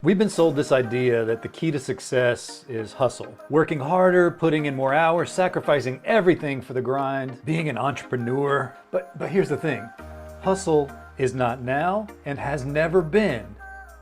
We've been sold this idea that the key to success is hustle. Working harder, putting in more hours, sacrificing everything for the grind, being an entrepreneur. But here's the thing, hustle is not now and has never been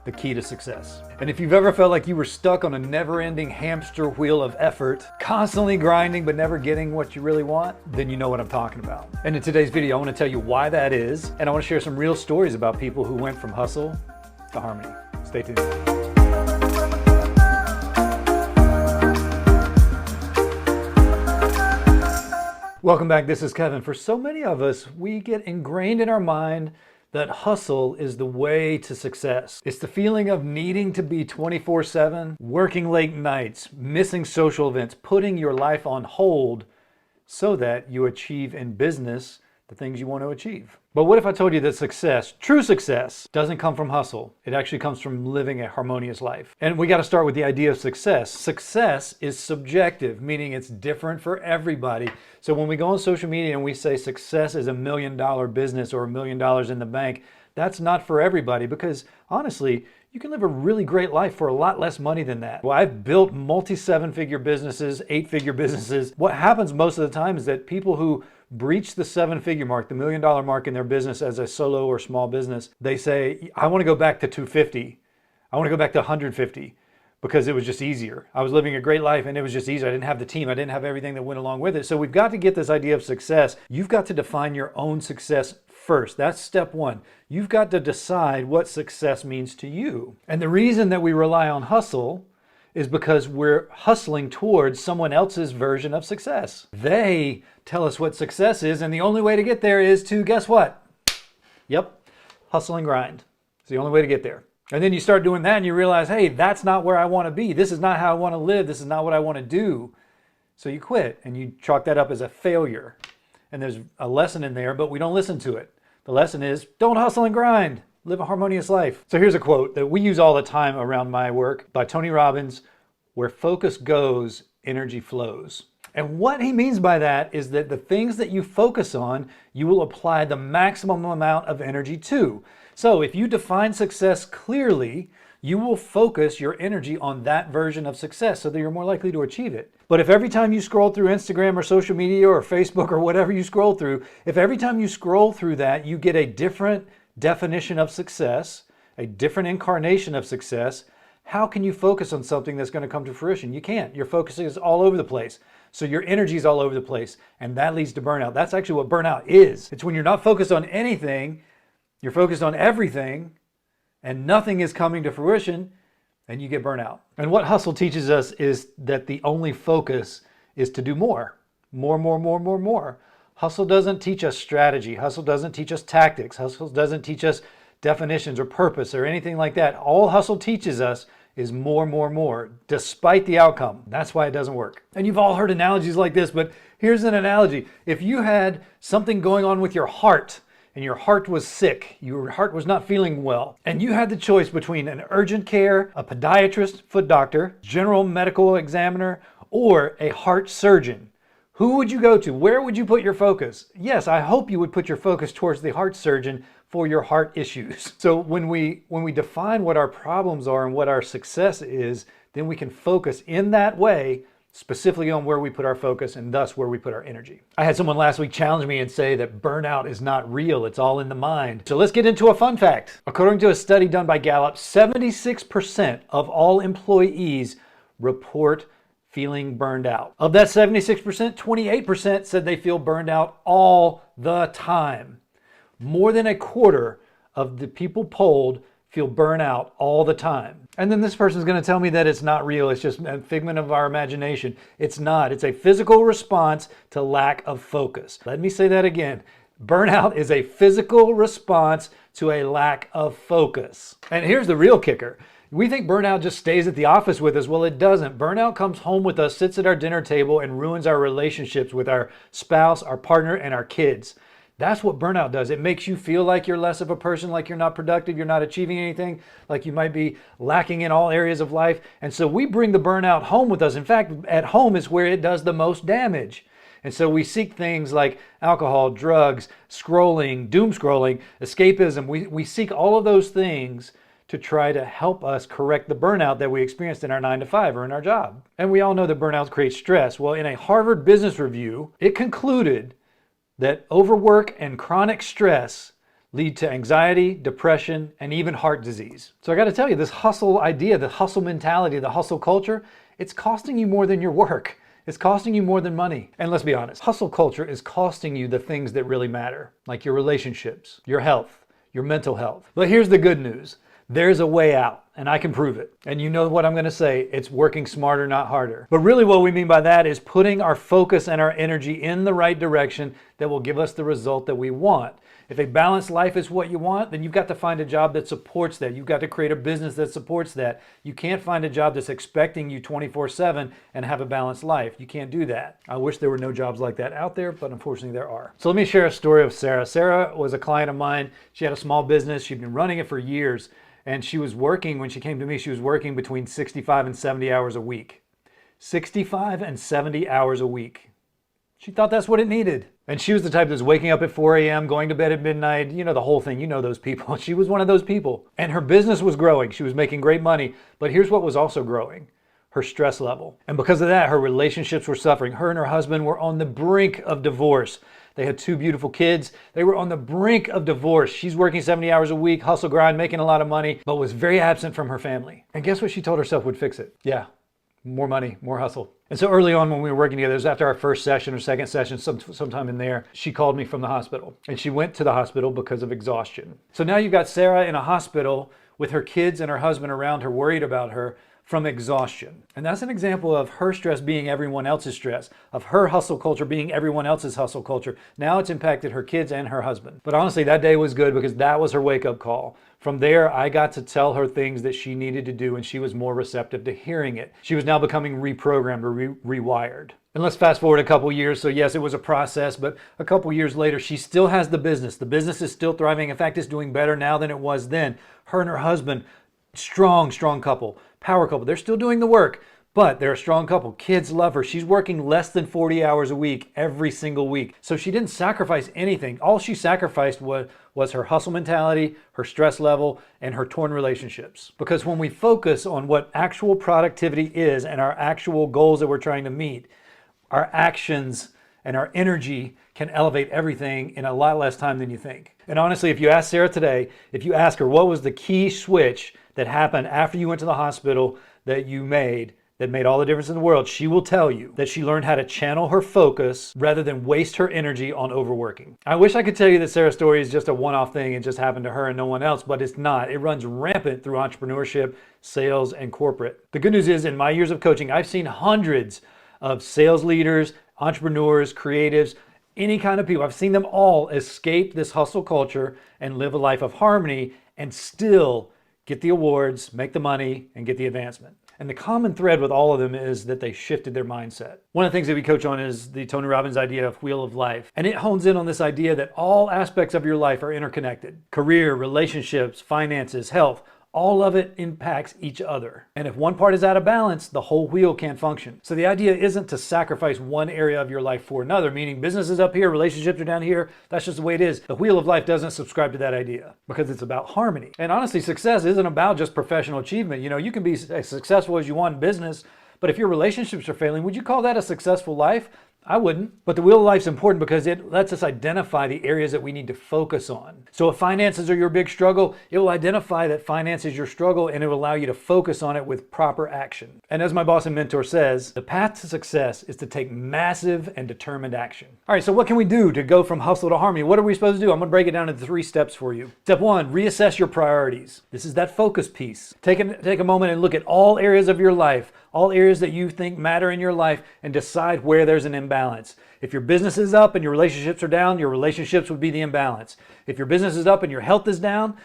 the key to success. And if you've ever felt like you were stuck on a never-ending hamster wheel of effort, constantly grinding but never getting what you really want, then you know what I'm talking about. And in today's video, I want to tell you why that is, and I want to share some real stories about people who went from hustle to harmony. Stay tuned. Welcome back, this is Kevin. For so many of us, we get ingrained in our mind that hustle is the way to success. It's the feeling of needing to be 24/7, working late nights, missing social events, putting your life on hold so that you achieve in business the things you want to achieve. But what if I told you that success, true success, doesn't come from hustle? It actually comes from living a harmonious life. And we got to start with the idea of success. Success is subjective, meaning it's different for everybody. So when we go on social media and we say success is $1 million business or $1 million in the bank, that's not for everybody, because honestly, you can live a really great life for a lot less money than that. Well, I've built multi-7-figure businesses, 8-figure businesses. What happens most of the time is that people who breach the 7-figure mark, the $1 million mark in their business as a solo or small business, they say, I want to go back to 250. I want to go back to 150 because it was just easier. I was living a great life and it was just easier. I didn't have the team. I didn't have everything that went along with it. So we've got to get this idea of success. You've got to define your own success first. That's step one. You've got to decide what success means to you. And the reason that we rely on hustle is because we're hustling towards someone else's version of success. They tell us what success is, and the only way to get there is to, guess what? Yep, hustle and grind. It's the only way to get there. And then you start doing that and you realize, hey, that's not where I want to be. This is not how I want to live. This is not what I want to do. So you quit and you chalk that up as a failure. And there's a lesson in there, but we don't listen to it. The lesson is, don't hustle and grind. Live a harmonious life. So here's a quote that we use all the time around my work by Tony Robbins: where focus goes, energy flows. And what he means by that is that the things that you focus on, you will apply the maximum amount of energy to. So if you define success clearly, you will focus your energy on that version of success so that you're more likely to achieve it. But if every time you scroll through Instagram or social media or Facebook or whatever you scroll through, if every time you scroll through that, you get a different definition of success, a different incarnation of success, how can you focus on something that's going to come to fruition? You can't. Your focus is all over the place. So your energy is all over the place, and that leads to burnout. That's actually what burnout is. It's when you're not focused on anything, you're focused on everything, and nothing is coming to fruition, and you get burnout. And what hustle teaches us is that the only focus is to do more. More. Hustle doesn't teach us strategy. Hustle doesn't teach us tactics. Hustle doesn't teach us definitions or purpose or anything like that. All hustle teaches us is more, despite the outcome. That's why it doesn't work. And you've all heard analogies like this, but here's an analogy. If you had something going on with your heart, and your heart was sick, your heart was not feeling well, and you had the choice between an urgent care, a podiatrist, foot doctor, general medical examiner, or a heart surgeon, who would you go to? Where would you put your focus? Yes, I hope you would put your focus towards the heart surgeon for your heart issues. So when we define what our problems are and what our success is, then we can focus in that way specifically on where we put our focus and thus where we put our energy. I had someone last week challenge me and say that burnout is not real, it's all in the mind. So let's get into a fun fact. According to a study done by Gallup, 76% of all employees report feeling burned out. Of that 76%, 28% said they feel burned out all the time. More than a quarter of the people polled feel burnout all the time. And then this person's going to tell me that it's not real, it's just a figment of our imagination. It's not. It's a physical response to lack of focus. Let me say that again. Burnout is a physical response to a lack of focus. And here's the real kicker. We think burnout just stays at the office with us. Well, it doesn't. Burnout comes home with us, sits at our dinner table, and ruins our relationships with our spouse, our partner, and our kids. That's what burnout does. It makes you feel like you're less of a person, like you're not productive, you're not achieving anything, like you might be lacking in all areas of life. And so we bring the burnout home with us. In fact, at home is where it does the most damage. And so we seek things like alcohol, drugs, scrolling, doom scrolling, escapism. We seek all of those things to try to help us correct the burnout that we experienced in our 9-to-5 or in our job. And we all know that burnout creates stress. Well, in a Harvard Business Review, it concluded that overwork and chronic stress lead to anxiety, depression, and even heart disease. So I got to tell you, this hustle idea, the hustle mentality, the hustle culture, it's costing you more than your work. It's costing you more than money. And let's be honest, hustle culture is costing you the things that really matter, like your relationships, your health, your mental health. But here's the good news. There's a way out, and I can prove it. And you know what I'm going to say, it's working smarter, not harder. But really what we mean by that is putting our focus and our energy in the right direction that will give us the result that we want. If a balanced life is what you want, then you've got to find a job that supports that. You've got to create a business that supports that. You can't find a job that's expecting you 24/7 and have a balanced life. You can't do that. I wish there were no jobs like that out there, but unfortunately there are. So let me share a story of Sarah. Sarah was a client of mine. She had a small business. She'd been running it for years. And she was working, when she came to me, she was working between 65 and 70 hours a week. 65 and 70 hours a week. She thought that's what it needed. And she was the type that was waking up at 4 a.m., going to bed at midnight, you know, the whole thing, you know those people. She was one of those people. And her business was growing. She was making great money. But here's what was also growing: her stress level. And because of that, her relationships were suffering. Her and her husband were on the brink of divorce. They had 2 beautiful kids. They were on the brink of divorce. She's working 70 hours a week, hustle grind, making a lot of money, but was very absent from her family. And guess what she told herself would fix it? Yeah, more money, more hustle. And so early on when we were working together, it was after our first session or second session, sometime in there, she called me from the hospital. And she went to the hospital because of exhaustion. So now you've got Sarah in a hospital with her kids and her husband around her, worried about her, from exhaustion. And that's an example of her stress being everyone else's stress, of her hustle culture being everyone else's hustle culture. Now it's impacted her kids and her husband. But honestly, that day was good because that was her wake-up call. From there, I got to tell her things that she needed to do, and she was more receptive to hearing it. She was now becoming reprogrammed or rewired. And let's fast forward a couple years. So yes, it was a process, but a couple years later, she still has the business. The business is still thriving. In fact, it's doing better now than it was then. Her and her husband, strong couple, power couple. They're still doing the work, but they're a strong couple. Kids love her. She's working less than 40 hours a week every single week. So she didn't sacrifice anything. All she sacrificed was her hustle mentality, her stress level, and her torn relationships. Because when we focus on what actual productivity is and our actual goals that we're trying to meet, our actions and our energy can elevate everything in a lot less time than you think. And honestly, if you ask Sarah today, if you ask her what was the key switch that happened after you went to the hospital that made all the difference in the world, she will tell you that she learned how to channel her focus rather than waste her energy on overworking. I wish I could tell you that Sarah's story is just a one-off thing and just happened to her and no one else, but it's not. It runs rampant through entrepreneurship, sales, and corporate. The good news is, in my years of coaching, I've seen hundreds of sales leaders, entrepreneurs, creatives, any kind of people. I've seen them all escape this hustle culture and live a life of harmony and still get the awards, make the money, and get the advancement. And the common thread with all of them is that they shifted their mindset. One of the things that we coach on is the Tony Robbins idea of wheel of life. And it hones in on this idea that all aspects of your life are interconnected. Career, relationships, finances, health, all of it impacts each other. And if one part is out of balance, the whole wheel can't function. So the idea isn't to sacrifice one area of your life for another, meaning business is up here, relationships are down here. That's just the way it is. The wheel of life doesn't subscribe to that idea because it's about harmony. And honestly, success isn't about just professional achievement. You know, you can be as successful as you want in business, but if your relationships are failing, would you call that a successful life? I wouldn't. But the wheel of life's important because it lets us identify the areas that we need to focus on. So if finances are your big struggle, it will identify that finance is your struggle and it will allow you to focus on it with proper action. And as my boss and mentor says, the path to success is to take massive and determined action. All right, so what can we do to go from hustle to harmony? What are we supposed to do? I'm going to break it down into 3 steps for you. Step 1, reassess your priorities. This is that focus piece. Take a moment and look at all areas of your life, all areas that you think matter in your life, and decide where there's an imbalance. If your business is up and your relationships are down, your relationships would be the imbalance. If your business is up and your health is down,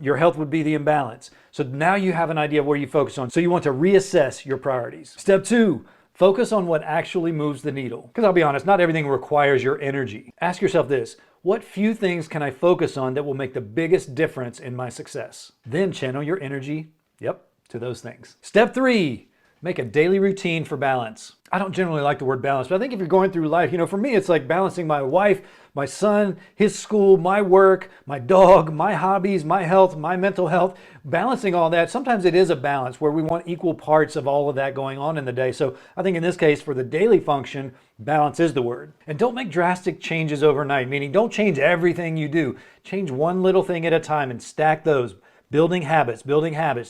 your health would be the imbalance. So now you have an idea of where you focus on. So you want to reassess your priorities. Step 2, focus on what actually moves the needle. Because I'll be honest, not everything requires your energy. Ask yourself this: what few things can I focus on that will make the biggest difference in my success? Then channel your energy, to those things. Step 3, make a daily routine for balance. I don't generally like the word balance, but I think if you're going through life, for me, it's like balancing my wife, my son, his school, my work, my dog, my hobbies, my health, my mental health, balancing all that. Sometimes it is a balance where we want equal parts of all of that going on in the day. So I think in this case, for the daily function, balance is the word. And don't make drastic changes overnight, meaning don't change everything you do. Change one little thing at a time and stack those. Building habits,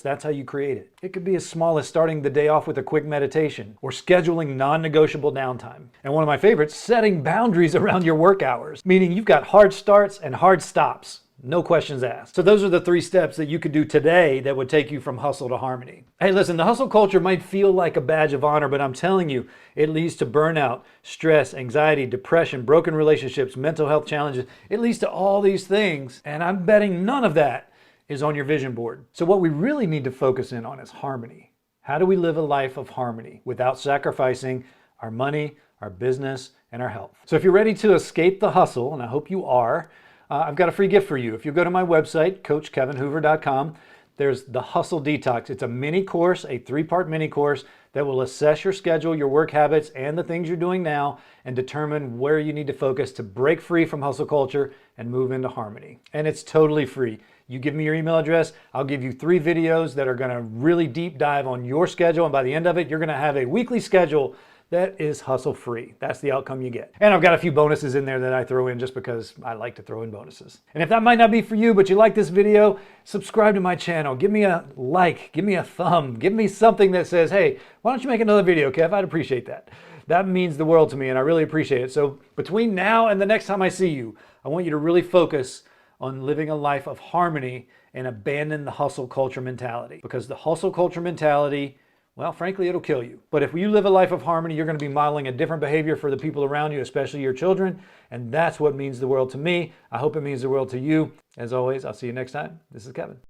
that's how you create it. It could be as small as starting the day off with a quick meditation or scheduling non-negotiable downtime. And one of my favorites, setting boundaries around your work hours, meaning you've got hard starts and hard stops. No questions asked. So those are the 3 steps that you could do today that would take you from hustle to harmony. Hey, listen, the hustle culture might feel like a badge of honor, but I'm telling you, it leads to burnout, stress, anxiety, depression, broken relationships, mental health challenges. It leads to all these things, and I'm betting none of that is on your vision board. So what we really need to focus in on is harmony. How do we live a life of harmony without sacrificing our money, our business, and our health? So if you're ready to escape the hustle, and I hope you are, I've got a free gift for you. If you go to my website, coachkevinhoover.com, there's the Hustle Detox. It's a mini course, a 3-part mini course that will assess your schedule, your work habits, and the things you're doing now and determine where you need to focus to break free from hustle culture and move into harmony. And it's totally free. You give me your email address, I'll give you 3 videos that are gonna really deep dive on your schedule, and by the end of it, you're gonna have a weekly schedule that is hustle free. That's the outcome you get. And I've got a few bonuses in there that I throw in just because I like to throw in bonuses. And if that might not be for you, but you like this video, subscribe to my channel. Give me a like, give me a thumb, give me something that says, hey, why don't you make another video, Kev? I'd appreciate that. That means the world to me, and I really appreciate it. So between now and the next time I see you, I want you to really focus on living a life of harmony and abandon the hustle culture mentality. Because the hustle culture mentality, well, frankly, it'll kill you. But if you live a life of harmony, you're going to be modeling a different behavior for the people around you, especially your children. And that's what means the world to me. I hope it means the world to you. As always, I'll see you next time. This is Kevin.